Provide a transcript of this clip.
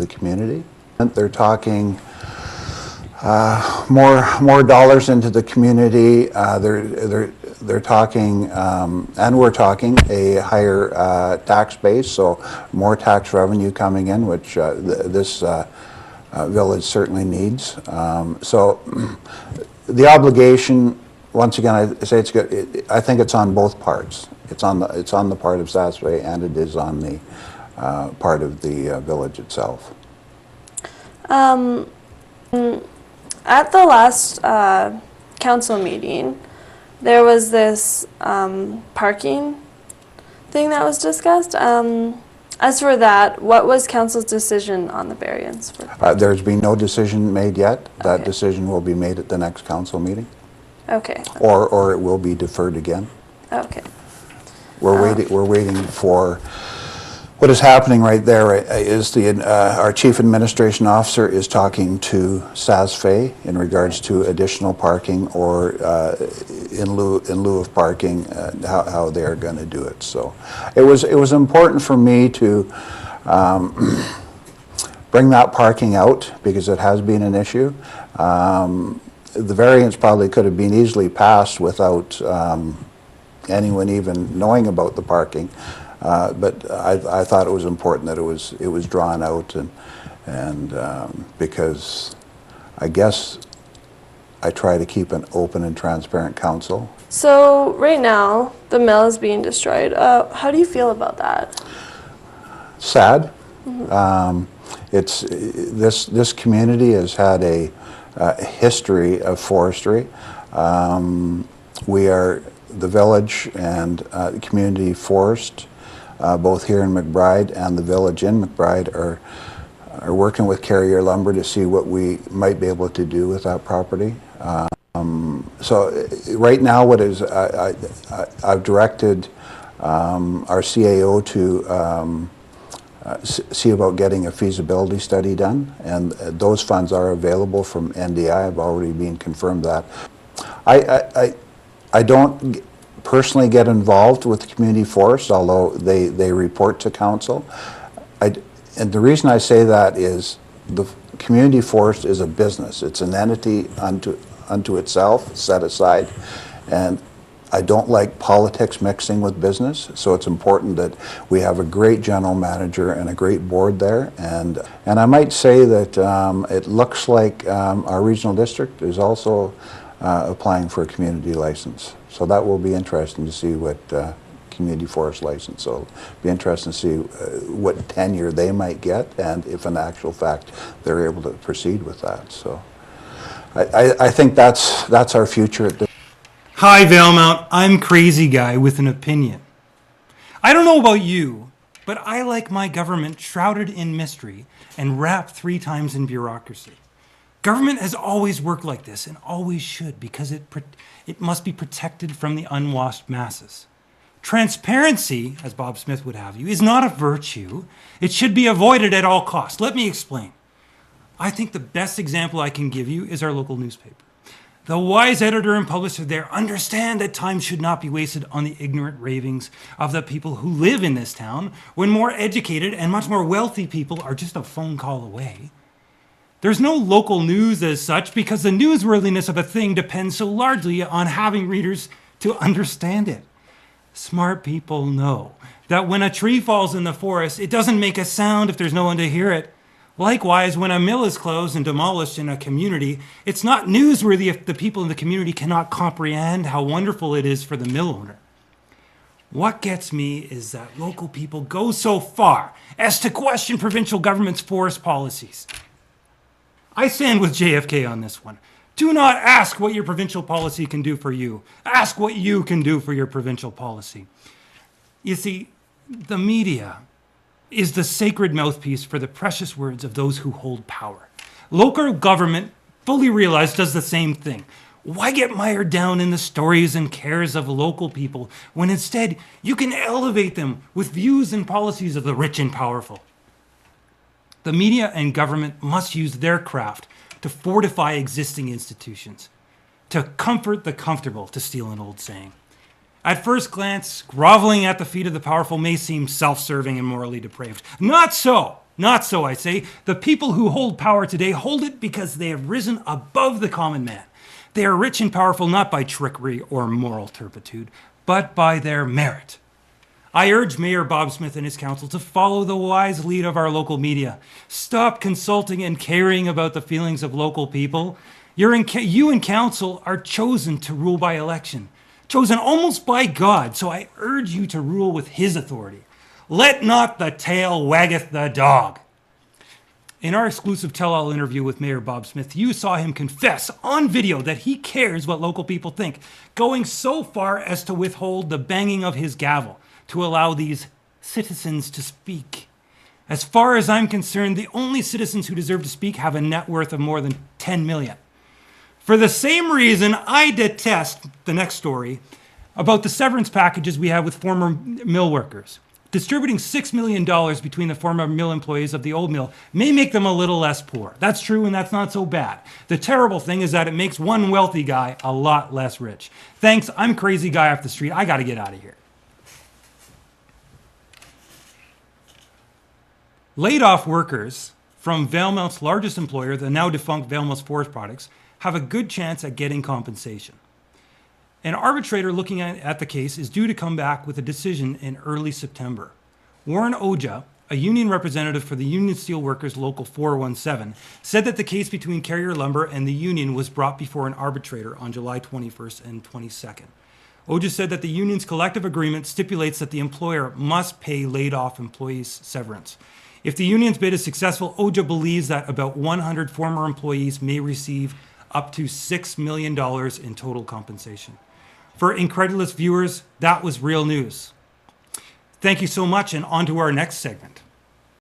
the community. And they're talking more dollars into the community. They're talking, and we're talking a higher tax base, so more tax revenue coming in, which this village certainly needs. So the obligation, once again, I say it's good. I think it's on both parts. It's on the part of Saskatchewan, and it is on the part of the village itself. At the last council meeting, there was this parking thing that was discussed. As for that, what was council's decision on the variance? There's been no decision made yet. That Okay. decision will be made at the next council meeting. Okay. Or it will be deferred again. Okay. We're waiting for. What is happening right there is our chief administration officer is talking to SASFE in regards to additional parking or in lieu of parking, how they are going to do it. So it was important for me to bring that parking out because it has been an issue. The variance probably could have been easily passed without anyone even knowing about the parking. But I thought it was important that it was drawn out, and because I guess I try to keep an open and transparent council. So right now the mill is being destroyed. How do you feel about that? Sad. Mm-hmm. This community has had a history of forestry. We are the village and community forest. Both here in McBride and the village in McBride are working with Carrier Lumber to see what we might be able to do with that property. So right now, I've directed our CAO to see about getting a feasibility study done, and those funds are available from NDI. I've already been confirmed that. I don't personally get involved with the community forest, although they report to council. And the reason I say that is the community forest is a business. It's an entity unto itself, set aside, and I don't like politics mixing with business, so it's important that we have a great general manager and a great board there. And I might say that it looks like our regional district is also applying for a community license. So that will be interesting to see what community forest license. So it'll be interesting to see what tenure they might get and if in actual fact they're able to proceed with that. So I think that's our future at this. Hi Valemount, I'm Crazy Guy with an opinion. I don't know about you, but I like my government shrouded in mystery and wrapped 3 times in bureaucracy. Government has always worked like this and always should, because it must be protected from the unwashed masses. Transparency, as Bob Smith would have you, is not a virtue. It should be avoided at all costs. Let me explain. I think the best example I can give you is our local newspaper. The wise editor and publisher there understand that time should not be wasted on the ignorant ravings of the people who live in this town, when more educated and much more wealthy people are just a phone call away. There's no local news as such because the newsworthiness of a thing depends so largely on having readers to understand it. Smart people know that when a tree falls in the forest, it doesn't make a sound if there's no one to hear it. Likewise, when a mill is closed and demolished in a community, it's not newsworthy if the people in the community cannot comprehend how wonderful it is for the mill owner. What gets me is that local people go so far as to question provincial government's forest policies. I stand with JFK on this one. Do not ask what your provincial policy can do for you. Ask what you can do for your provincial policy. You see, the media is the sacred mouthpiece for the precious words of those who hold power. Local government, fully realized, does the same thing. Why get mired down in the stories and cares of local people when instead you can elevate them with views and policies of the rich and powerful? The media and government must use their craft to fortify existing institutions, to comfort the comfortable, to steal an old saying. At first glance, groveling at the feet of the powerful may seem self-serving and morally depraved. Not so! Not so, I say. The people who hold power today hold it because they have risen above the common man. They are rich and powerful not by trickery or moral turpitude, but by their merit. I urge Mayor Bob Smith and his council to follow the wise lead of our local media. Stop consulting and caring about the feelings of local people. You and council are chosen to rule by election, chosen almost by God, so I urge you to rule with his authority. Let not the tail waggeth the dog. In our exclusive tell-all interview with Mayor Bob Smith, you saw him confess on video that he cares what local people think, going so far as to withhold the banging of his gavel to allow these citizens to speak. As far as I'm concerned, the only citizens who deserve to speak have a net worth of more than 10 million. For the same reason, I detest the next story about the severance packages we have with former mill workers. Distributing $6 million between the former mill employees of the old mill may make them a little less poor. That's true, and that's not so bad. The terrible thing is that it makes one wealthy guy a lot less rich. Thanks, I'm crazy guy off the street. I gotta get out of here. Laid off workers from Valemount's largest employer, the now defunct Valemount Forest Products, have a good chance at getting compensation. An arbitrator looking at the case is due to come back with a decision in early September. Warren Oja, a union representative for the Union Steelworkers Local 417, said that the case between Carrier Lumber and the union was brought before an arbitrator on July 21st and 22nd. Oja said that the union's collective agreement stipulates that the employer must pay laid-off employees severance. If the union's bid is successful, Oja believes that about 100 former employees may receive up to $6 million in total compensation. For incredulous viewers, that was real news. Thank you so much, and on to our next segment.